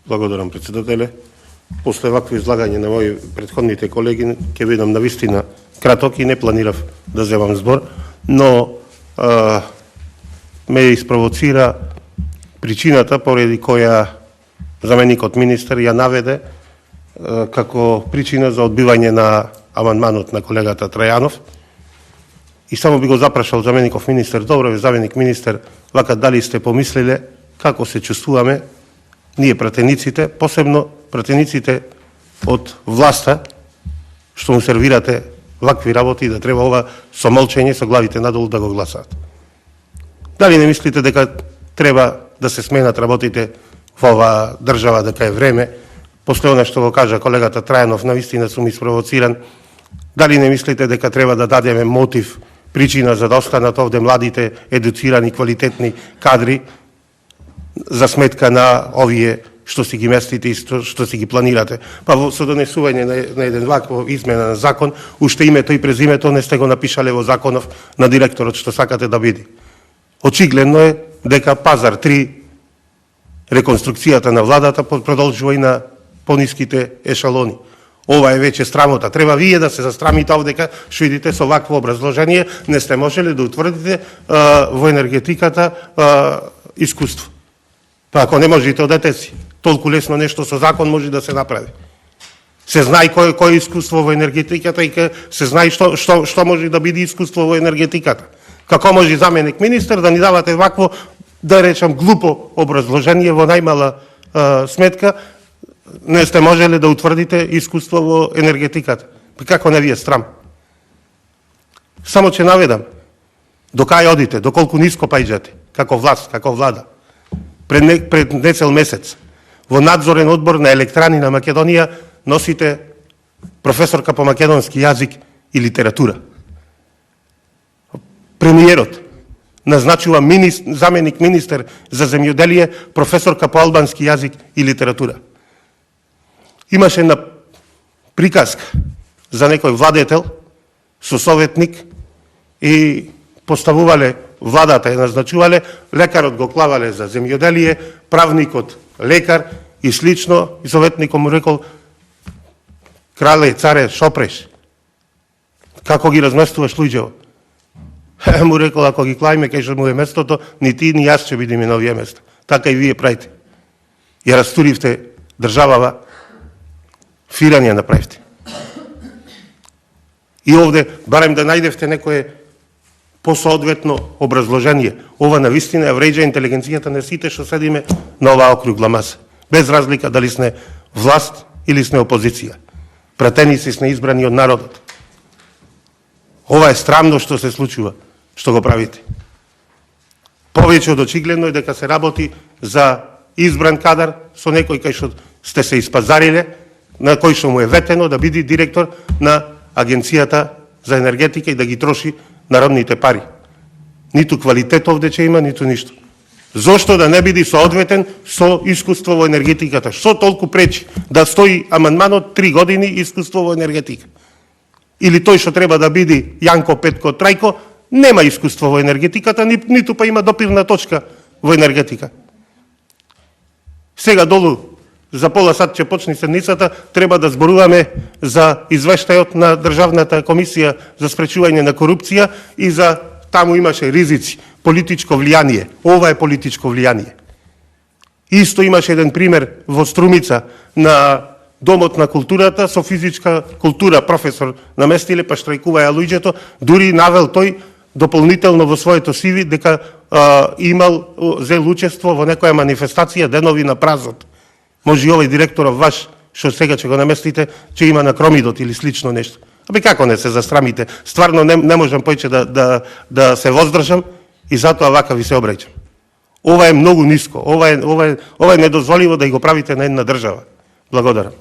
Благодарам, председателе. После вакво излагање на мои предходните колеги, ќе бидам навистина краток и не планирав да земам збор, но ме испровоцира причината поради која заменикот министер ја наведе како причина за одбивање на амандманот на колегата Трајанов. И само би го запрашал замеников министер: добро, заменик министер, вака дали сте помислиле како се чувствуваме ние пратениците, посебно пратениците од власта, што му сервирате вакви работи, да треба ова со молчење, со главите надолу да го гласаат? Дали не мислите дека треба да се сменат работите во оваа држава, дека е време, после она што го кажа колегата Трајанов, навистина сум испровоциран? Дали не мислите дека треба да дадеме мотив, причина за да останат овде младите, едуцирани, квалитетни кадри, за сметка на овие што си ги местите и што си ги планирате? Па со донесување на еден ваков измена на закон, уште името и презимето не сте го напишале во законов на директорот што сакате да биде. Очигледно е дека Пазар 3, реконструкцијата на владата продолжува и на пониските ешалони. Ова е веќе срамота. Треба вие да се застрамите овдека, што идите со вакво образложение, не сте можеле да утврдите во енергетиката искуство. Па ако не можете, одете си. Толку лесно нешто со закон може да се направи. Се знае кој е искуство во енергетиката и се знае што може да биде искуство во енергетиката. Како може заменик министер да ни давате вакво, да речам, глупо образложение во најмала сметка, не сте можеле да утврдите искуство во енергетиката? Па како не ви е срам? Само ќе наведам, до кај одите, доколку ниско пајđате, како власт, како влада. Пред нецел месец во надзорен одбор на Електрани на Македонија носите професорка по македонски јазик и литература. Премиерот назначува заменик министер за земјоделие, професорка по албански јазик и литература. Имаше на приказка за некој владетел со советник и поставувале, владата е назначувале, лекарот го клавале за земјоделие, правникот лекар и слично, и советникот му рекол: крале, царе, шопреш, како ги разместуваш луѓево? Му рекол: ако ги клајме кај што му е местото, ни ти, ни јас ќе бидеме на овие места. Така и вие правите. Ја растуривте државава, фирање направите. И овде, барем да најдевте некое посоодветно образложение. Ова навистина ја вреđа интелигенцијата на сите што седиме на оваа округла маса. Без разлика дали сме власт или сме опозиција. Пратеници сме избрани од народот. Ова е срамно што се случува, што го правите. Повеќе од очигледно е дека се работи за избран кадар со некој кај што сте се испазариле, на кој што му е ветено да биде директор на Агенцијата за енергетика и да ги троши народните пари. Ниту квалитет овде ќе има, ниту ништо. Зошто да не биде соодветен со искуство во енергетиката? Што толку пречи да стои амандманот 3 години искуство во енергетика? Или тој што треба да биде Јанко Петко Трајко нема искуство во енергетиката, ниту па има допирна точка во енергетика. Сега долу за пола сат ќе почне седницата, треба да зборуваме за извештајот на Државната комисија за спречување на корупција и за таму имаше ризици, политичко влијание. Ова е политичко влијание. Исто имаше еден пример во Струмица на Домот на културата со физичка култура, професор наместиле, па штрајкуваја луѓето, дури навел тој дополнително во своето CV дека зел учество во некоја манифестација денови на празот. Може и овој директоров ваш, што сега ќе го наместите, ќе има на кромидот или слично нешто. Абе како не се застрамите? Стварно не можам поиќе да се воздржам и затоа вака ви се обраќам. Ова е многу ниско. Ова е недозволиво да го правите на една држава. Благодарам.